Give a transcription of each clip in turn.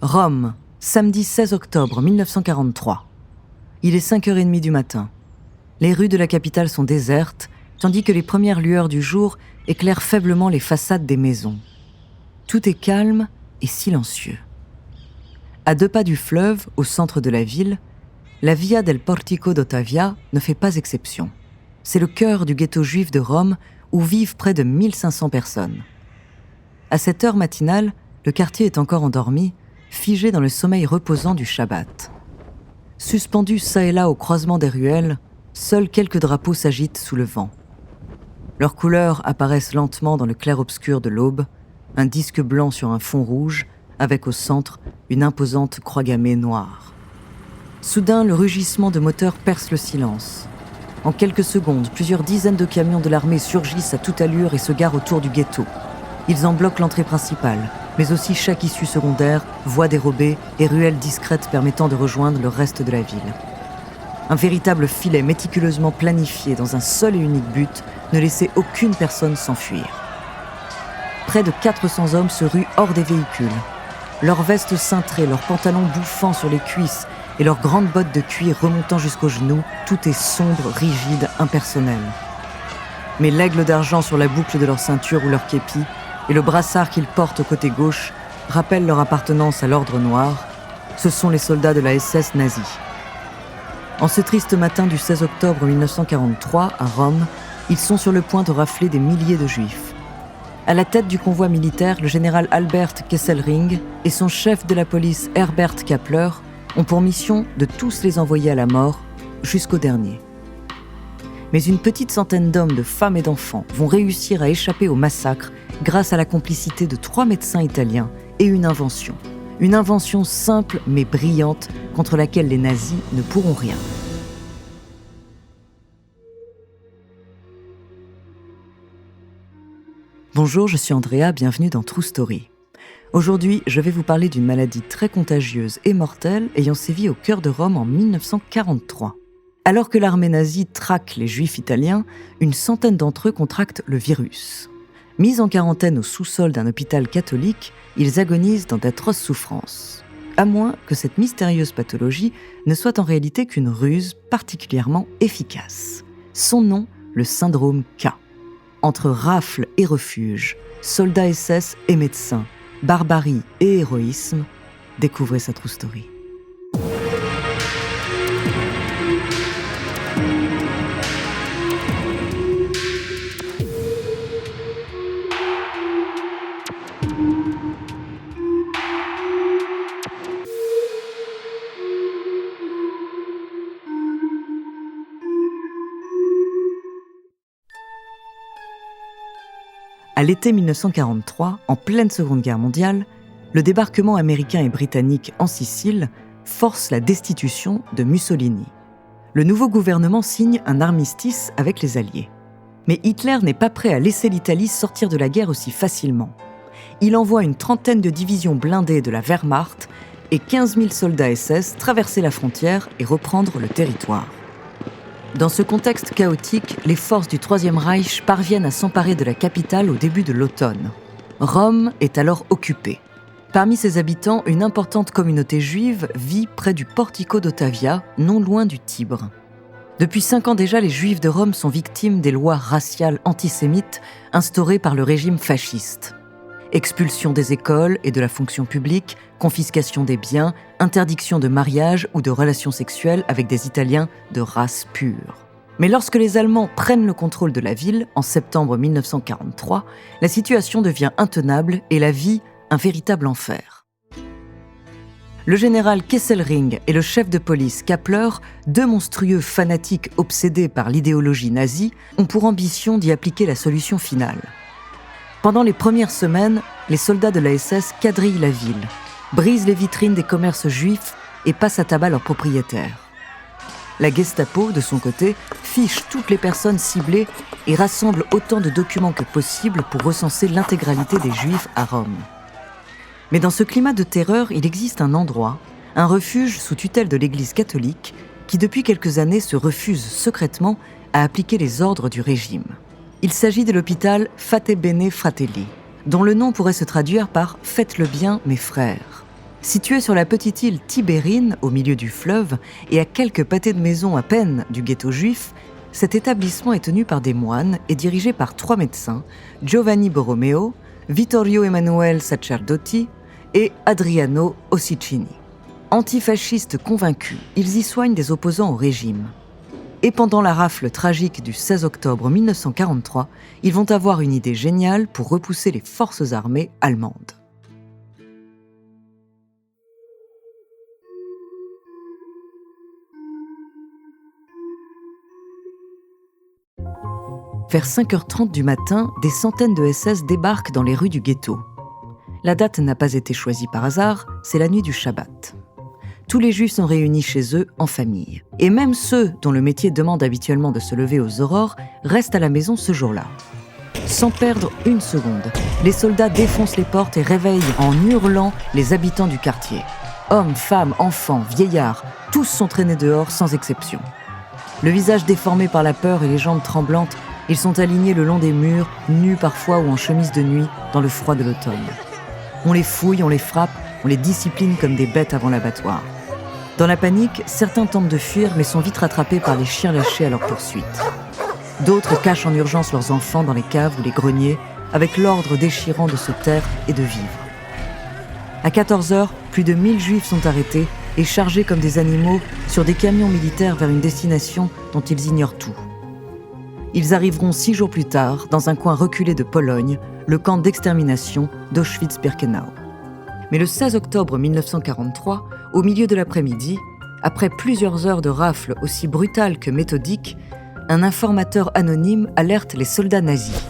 Rome, samedi 16 octobre 1943. Il est 5h30 du matin. Les rues de la capitale sont désertes, tandis que les premières lueurs du jour éclairent faiblement les façades des maisons. Tout est calme et silencieux. À 2 pas du fleuve, au centre de la ville, la Via del Portico d'Ottavia ne fait pas exception. C'est le cœur du ghetto juif de Rome où vivent près de 1500 personnes. À cette heure matinale, le quartier est encore endormi, figé dans le sommeil reposant du Shabbat. Suspendus çà et là au croisement des ruelles, seuls quelques drapeaux s'agitent sous le vent. Leurs couleurs apparaissent lentement dans le clair-obscur de l'aube, un disque blanc sur un fond rouge, avec au centre une imposante croix gammée noire. Soudain, le rugissement de moteurs perce le silence. En quelques secondes, plusieurs dizaines de camions de l'armée surgissent à toute allure et se garent autour du ghetto. Ils en bloquent l'entrée principale, mais aussi chaque issue secondaire, voies dérobées et ruelles discrètes permettant de rejoindre le reste de la ville. Un véritable filet méticuleusement planifié dans un seul et unique but, ne laissait aucune personne s'enfuir. Près de 400 hommes se ruent hors des véhicules. Leurs vestes cintrées, leurs pantalons bouffants sur les cuisses et leurs grandes bottes de cuir remontant jusqu'aux genoux, tout est sombre, rigide, impersonnel. Mais l'aigle d'argent sur la boucle de leur ceinture ou leur képi et le brassard qu'ils portent au côté gauche rappellent leur appartenance à l'ordre noir. Ce sont les soldats de la SS nazie. En ce triste matin du 16 octobre 1943, à Rome, ils sont sur le point de rafler des milliers de juifs. À la tête du convoi militaire, le général Albert Kesselring et son chef de la police Herbert Kappler ont pour mission de tous les envoyer à la mort, jusqu'au dernier. Mais une petite centaine d'hommes, de femmes et d'enfants vont réussir à échapper au massacre grâce à la complicité de 3 médecins italiens et une invention. Une invention simple mais brillante contre laquelle les nazis ne pourront rien. Bonjour, je suis Andrea, bienvenue dans True Story. Aujourd'hui, je vais vous parler d'une maladie très contagieuse et mortelle ayant sévi au cœur de Rome en 1943. Alors que l'armée nazie traque les juifs italiens, une centaine d'entre eux contractent le virus. Mis en quarantaine au sous-sol d'un hôpital catholique, ils agonisent dans d'atroces souffrances. À moins que cette mystérieuse pathologie ne soit en réalité qu'une ruse particulièrement efficace. Son nom, le syndrome K. Entre rafles et refuges, soldats SS et médecins, barbarie et héroïsme, découvrez sa True Story. À l'été 1943, en pleine Seconde Guerre mondiale, le débarquement américain et britannique en Sicile force la destitution de Mussolini. Le nouveau gouvernement signe un armistice avec les Alliés. Mais Hitler n'est pas prêt à laisser l'Italie sortir de la guerre aussi facilement. Il envoie une trentaine de divisions blindées de la Wehrmacht et 15 000 soldats SS traverser la frontière et reprendre le territoire. Dans ce contexte chaotique, les forces du Troisième Reich parviennent à s'emparer de la capitale au début de l'automne. Rome est alors occupée. Parmi ses habitants, une importante communauté juive vit près du Portico d'Ottavia, non loin du Tibre. Depuis 5 ans déjà, les Juifs de Rome sont victimes des lois raciales antisémites instaurées par le régime fasciste. Expulsion des écoles et de la fonction publique, confiscation des biens, interdiction de mariage ou de relations sexuelles avec des Italiens de race pure. Mais lorsque les Allemands prennent le contrôle de la ville, en septembre 1943, la situation devient intenable et la vie un véritable enfer. Le général Kesselring et le chef de police Kappler, 2 monstrueux fanatiques obsédés par l'idéologie nazie, ont pour ambition d'y appliquer la solution finale. Pendant les premières semaines, les soldats de la SS quadrillent la ville, brisent les vitrines des commerces juifs et passent à tabac leurs propriétaires. La Gestapo, de son côté, fiche toutes les personnes ciblées et rassemble autant de documents que possible pour recenser l'intégralité des Juifs à Rome. Mais dans ce climat de terreur, il existe un endroit, un refuge sous tutelle de l'Église catholique, qui depuis quelques années se refuse secrètement à appliquer les ordres du régime. Il s'agit de l'hôpital Fate Bene Fratelli, dont le nom pourrait se traduire par « Faites le bien, mes frères ». Situé sur la petite île Tibérine, au milieu du fleuve, et à quelques pâtés de maison à peine du ghetto juif, cet établissement est tenu par des moines et dirigé par 3 médecins, Giovanni Borromeo, Vittorio Emanuele Sacerdoti et Adriano Ossicini. Antifascistes convaincus, ils y soignent des opposants au régime. Et pendant la rafle tragique du 16 octobre 1943, ils vont avoir une idée géniale pour repousser les forces armées allemandes. Vers 5h30 du matin, des centaines de SS débarquent dans les rues du ghetto. La date n'a pas été choisie par hasard, c'est la nuit du Shabbat. Tous les Juifs sont réunis chez eux en famille. Et même ceux dont le métier demande habituellement de se lever aux aurores restent à la maison ce jour-là. Sans perdre une seconde, les soldats défoncent les portes et réveillent en hurlant les habitants du quartier. Hommes, femmes, enfants, vieillards, tous sont traînés dehors sans exception. Le visage déformé par la peur et les jambes tremblantes, ils sont alignés le long des murs, nus parfois ou en chemise de nuit, dans le froid de l'automne. On les fouille, on les frappe, on les discipline comme des bêtes avant l'abattoir. Dans la panique, certains tentent de fuir mais sont vite rattrapés par les chiens lâchés à leur poursuite. D'autres cachent en urgence leurs enfants dans les caves ou les greniers, avec l'ordre déchirant de se taire et de vivre. À 14h, plus de 1000 Juifs sont arrêtés et chargés comme des animaux sur des camions militaires vers une destination dont ils ignorent tout. Ils arriveront 6 jours plus tard, dans un coin reculé de Pologne, le camp d'extermination d'Auschwitz-Birkenau. Mais le 16 octobre 1943, au milieu de l'après-midi, après plusieurs heures de rafles aussi brutales que méthodiques, un informateur anonyme alerte les soldats nazis.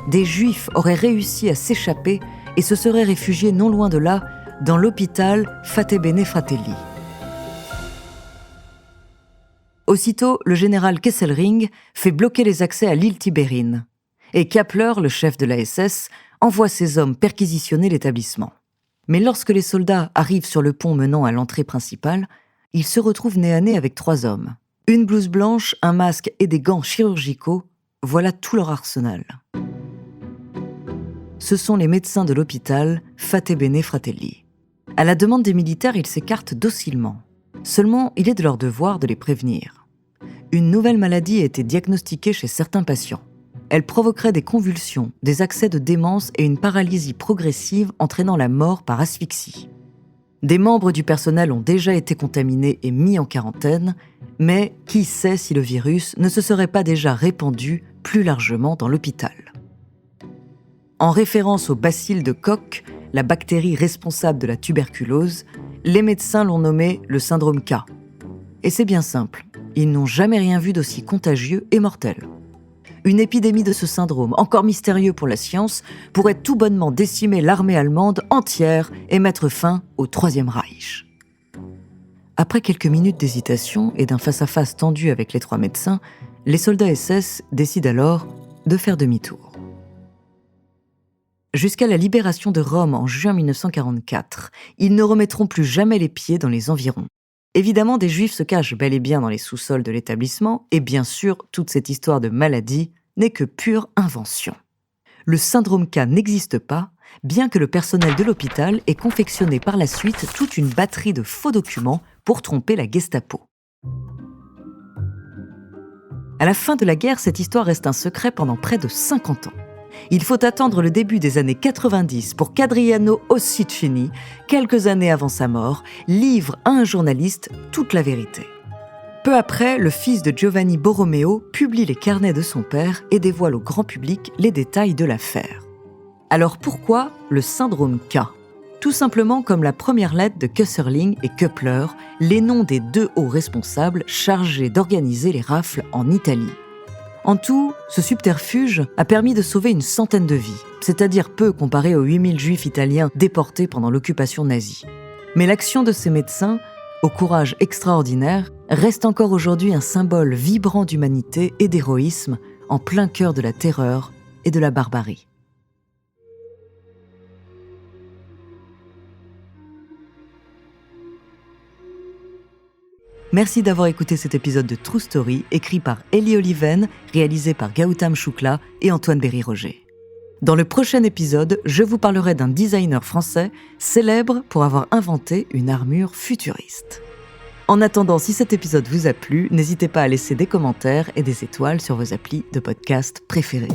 Des Juifs auraient réussi à s'échapper et se seraient réfugiés non loin de là, dans l'hôpital Fatebenè Fratelli. Aussitôt, le général Kesselring fait bloquer les accès à l'île Tibérine. Et Kappler, le chef de la SS, envoie ses hommes perquisitionner l'établissement. Mais lorsque les soldats arrivent sur le pont menant à l'entrée principale, ils se retrouvent nez à nez avec 3 hommes. Une blouse blanche, un masque et des gants chirurgicaux, voilà tout leur arsenal. Ce sont les médecins de l'hôpital Fatebenè Fratelli. À la demande des militaires, ils s'écartent docilement. Seulement, il est de leur devoir de les prévenir. Une nouvelle maladie a été diagnostiquée chez certains patients. Elle provoquerait des convulsions, des accès de démence et une paralysie progressive entraînant la mort par asphyxie. Des membres du personnel ont déjà été contaminés et mis en quarantaine, mais qui sait si le virus ne se serait pas déjà répandu plus largement dans l'hôpital. En référence au bacille de Koch, la bactérie responsable de la tuberculose, les médecins l'ont nommé le syndrome K. Et c'est bien simple, ils n'ont jamais rien vu d'aussi contagieux et mortel. Une épidémie de ce syndrome, encore mystérieux pour la science, pourrait tout bonnement décimer l'armée allemande entière et mettre fin au Troisième Reich. Après quelques minutes d'hésitation et d'un face-à-face tendu avec les 3 médecins, les soldats SS décident alors de faire demi-tour. Jusqu'à la libération de Rome en juin 1944, ils ne remettront plus jamais les pieds dans les environs. Évidemment, des Juifs se cachent bel et bien dans les sous-sols de l'établissement, et bien sûr, toute cette histoire de maladie n'est que pure invention. Le syndrome K n'existe pas, bien que le personnel de l'hôpital ait confectionné par la suite toute une batterie de faux documents pour tromper la Gestapo. À la fin de la guerre, cette histoire reste un secret pendant près de 50 ans. Il faut attendre le début des années 90 pour qu'Adriano Ossicini, quelques années avant sa mort, livre à un journaliste toute la vérité. Peu après, le fils de Giovanni Borromeo publie les carnets de son père et dévoile au grand public les détails de l'affaire. Alors pourquoi le syndrome K ? Tout simplement comme la première lettre de Kesselring et Kappler, les noms des 2 hauts responsables chargés d'organiser les rafles en Italie. En tout, ce subterfuge a permis de sauver une centaine de vies, c'est-à-dire peu comparé aux 8000 Juifs italiens déportés pendant l'occupation nazie. Mais l'action de ces médecins, au courage extraordinaire, reste encore aujourd'hui un symbole vibrant d'humanité et d'héroïsme en plein cœur de la terreur et de la barbarie. Merci d'avoir écouté cet épisode de True Story, écrit par Elie Oliven, réalisé par Gautam Shukla et Antoine Berry-Roger. Dans le prochain épisode, je vous parlerai d'un designer français célèbre pour avoir inventé une armure futuriste. En attendant, si cet épisode vous a plu, n'hésitez pas à laisser des commentaires et des étoiles sur vos applis de podcast préférés.